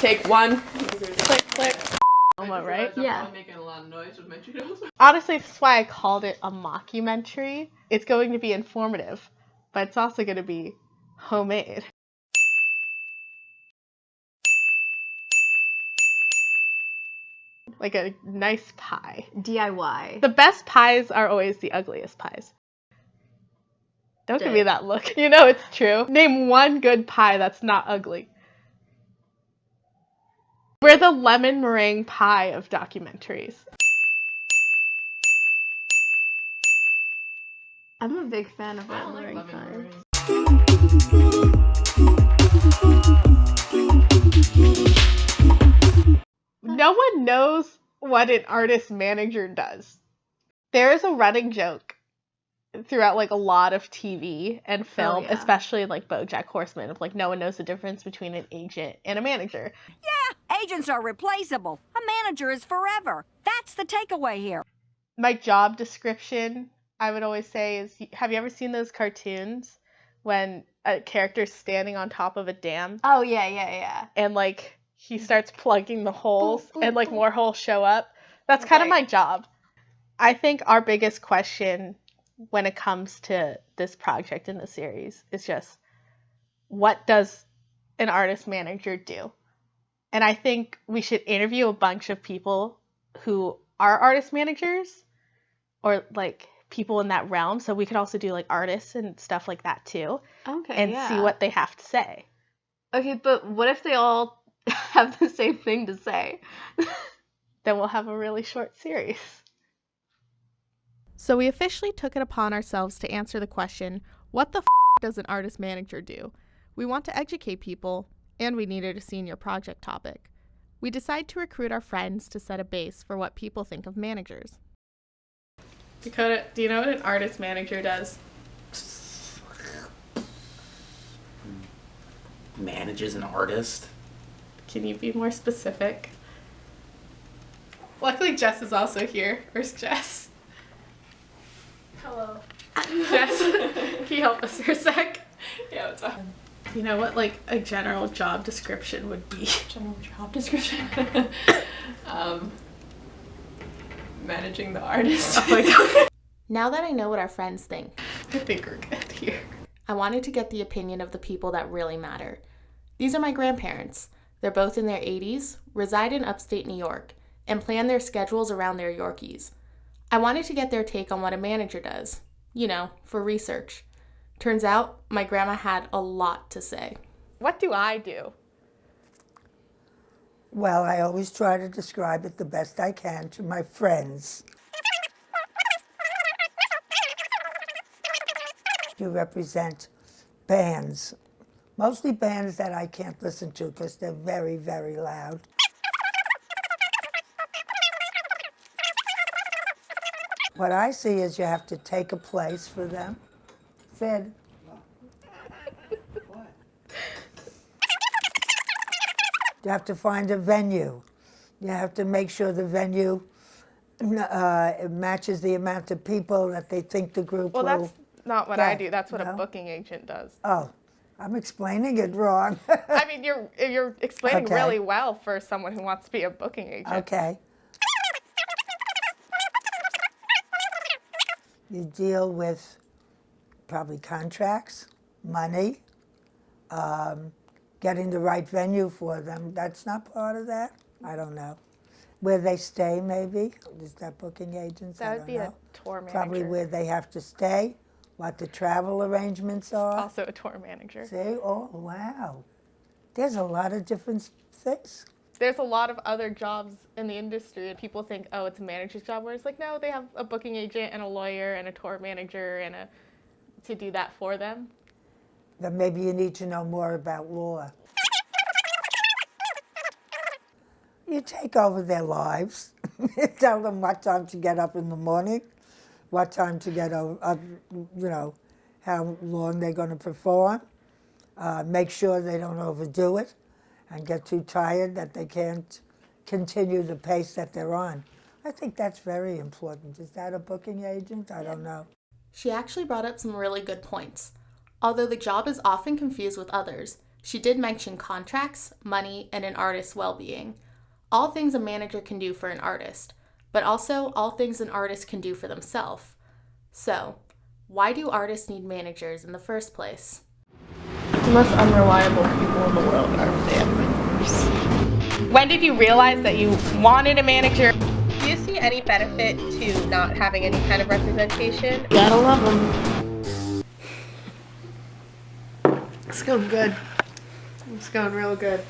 Take one. Click, click. Right? Yeah. Making a lot of noise with my Cheetos. Honestly, that's why I called it a mockumentary. It's going to be informative, but it's also going to be homemade. Like a nice pie. DIY. The best pies are always the ugliest pies. Don't give me that look. You know it's true. Name one good pie that's not ugly. We're the lemon meringue pie of documentaries. I'm a big fan of lemon meringue pies. No one knows what an artist manager does. There is a running joke throughout like a lot of TV and film, especially like BoJack Horseman, of like no one knows the difference between an agent and a manager. Yeah, agents are replaceable. A manager is forever. That's the takeaway here. My job description, I would always say, is, have you ever seen those cartoons when a character's standing on top of a dam? Oh, yeah. And like he starts plugging the holes and like more holes show up? That's kind of my job. I think our biggest question when it comes to this project in the series is just, what does an artist manager do? And I think we should interview a bunch of people who are artist managers or like people in that realm. So we could also do like artists and stuff like that too. Okay, and see what they have to say. Okay, but what if they all have the same thing to say? Then we'll have a really short series. So we officially took it upon ourselves to answer the question, what the does an artist manager do? We want to educate people, and we needed a senior project topic. We decided to recruit our friends to set a base for what people think of managers. Dakota, do you know what an artist manager does? Manages an artist? Can you be more specific? Luckily, Jess is also here. Where's Jess? Hello. Jess, can you help us for a sec? Yeah, what's up? You know what, like, a general job description would be? General job description? Managing the artist. Oh my god. Now that I know what our friends think, I think we're good here. I wanted to get the opinion of the people that really matter. These are my grandparents. They're both in their 80s, reside in upstate New York, and plan their schedules around their Yorkies. I wanted to get their take on what a manager does, you know, for research. Turns out, my grandma had a lot to say. What do I do? Well, I always try to describe it the best I can to my friends. You represent bands, mostly bands that I can't listen to because they're very, very loud. What I see is you have to take a place for them. Sid. You have to find a venue. You have to make sure the venue matches the amount of people that they think the group will. Well, that's not what I do. That's what No? a booking agent does. Oh, I'm explaining it wrong. I mean, you're explaining Okay. really well for someone who wants to be a booking agent. Okay. You deal with probably contracts, money, getting the right venue for them. That's not part of that? I don't know. Where they stay, maybe? Is that booking agents? That I would don't be know. a tour manager. Probably where they have to stay, what the travel arrangements are. Also a tour manager. See? Oh, wow. There's a lot of different things. There's a lot of other jobs in the industry, and people think, oh, it's a manager's job, where it's like, no, they have a booking agent and a lawyer and a tour manager and to do that for them. Then maybe you need to know more about law. You take over their lives. Tell them what time to get up in the morning, what time to get up, you know, how long they're going to perform. Make sure they don't overdo it and get too tired that they can't continue the pace that they're on. I think that's very important. Is that a booking agent? I don't know. She actually brought up some really good points. Although the job is often confused with others, She did mention contracts, money, and an artist's well-being. All things a manager can do for an artist, but also all things an artist can do for themselves. So, why do artists need managers in the first place? The most unreliable people in the world are family members. When did you realize that you wanted a manager? Do you see any benefit to not having any kind of representation? Gotta love them. It's going good. It's going real good.